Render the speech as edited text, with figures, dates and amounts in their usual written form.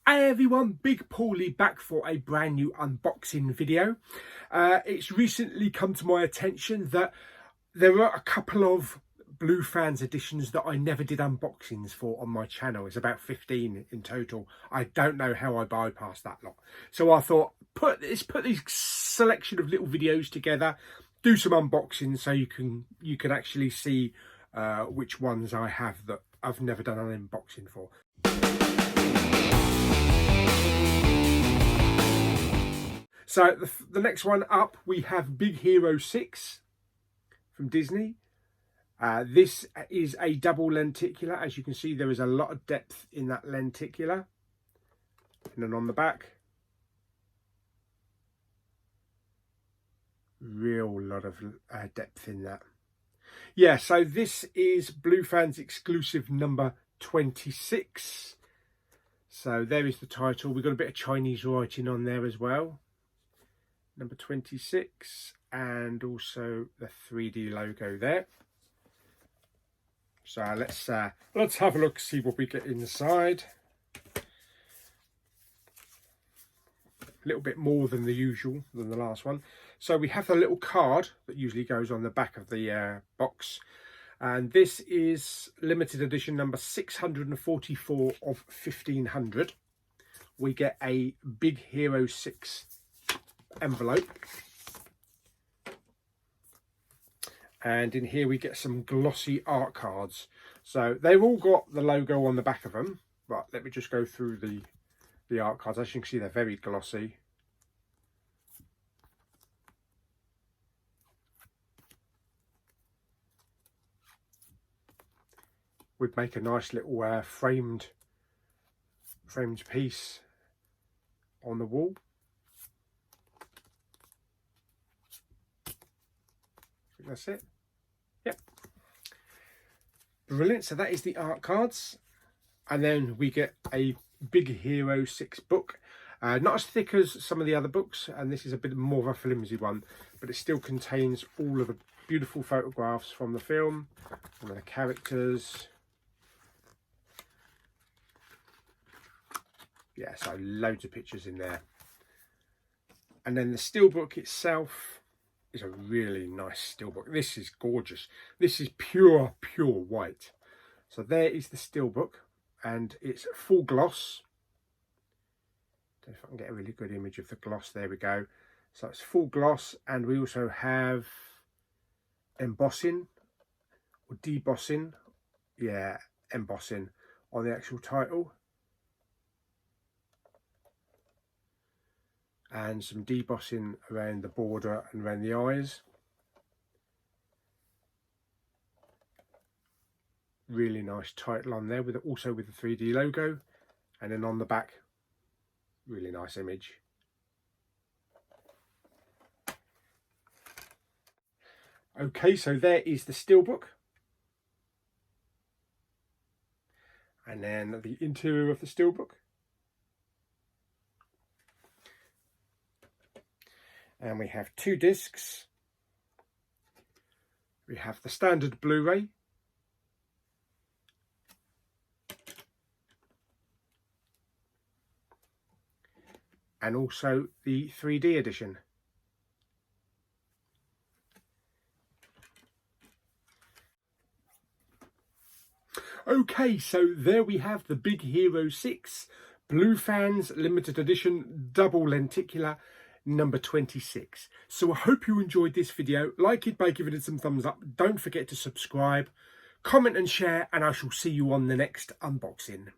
Hey everyone, Big Pauly back for a brand new unboxing video. It's recently come to my attention that there are a couple of BLUFANS editions that I never did unboxings for on my channel. It's about 15 in total. I don't know how I bypassed that lot. So I thought, let's put these selection of little videos together, do some unboxings so you can actually see which ones I have that I've never done an unboxing for. So the next one up, we have Big Hero 6 from Disney. This is a double lenticular. As you can see, there is a lot of depth in that lenticular. And then on the back, real lot of depth in that. Yeah, so this is BLUFANS exclusive number 26. So there is the title. We've got a bit of Chinese writing on there as well. Number 26, and also the 3D logo there. So let's have a look, see what we get inside. A little bit more than the usual, than the last one. So we have the little card that usually goes on the back of the box, and this is limited edition number 644 of 1500. We get a Big Hero 6 envelope, and in here we get some glossy art cards. So they've all got the logo on the back of them, but let me just go through the art cards. As you can see, they're very glossy. Would make a nice little framed piece on the wall. That's it. Yep. Brilliant. So that is the art cards. And then we get a Big Hero 6 book. Not as thick as some of the other books, and this is a bit more of a flimsy one, but it still contains all of the beautiful photographs from the film, and the characters. Yeah, so loads of pictures in there. And then the Steelbook itself is a really nice Steelbook. This is gorgeous. This is pure white. So there is the Steelbook, and it's full gloss. Don't know if I can get a really good image of the gloss. There we go. So it's full gloss, and we also have embossing or debossing. Yeah, embossing on the actual title. And some debossing around the border and around the eyes. Really nice title on there, also with the 3D logo, and then on the back, really nice image. Okay, so there is the Steelbook, and then the interior of the Steelbook. And we have two discs. We have the standard Blu-ray, and also the 3D edition. Okay, so there we have the Big Hero 6 BLUFANS limited edition double lenticular number 26. So I hope you enjoyed this video. Like it by giving it some thumbs up. Don't forget to subscribe, comment and share, and I shall see you on the next unboxing.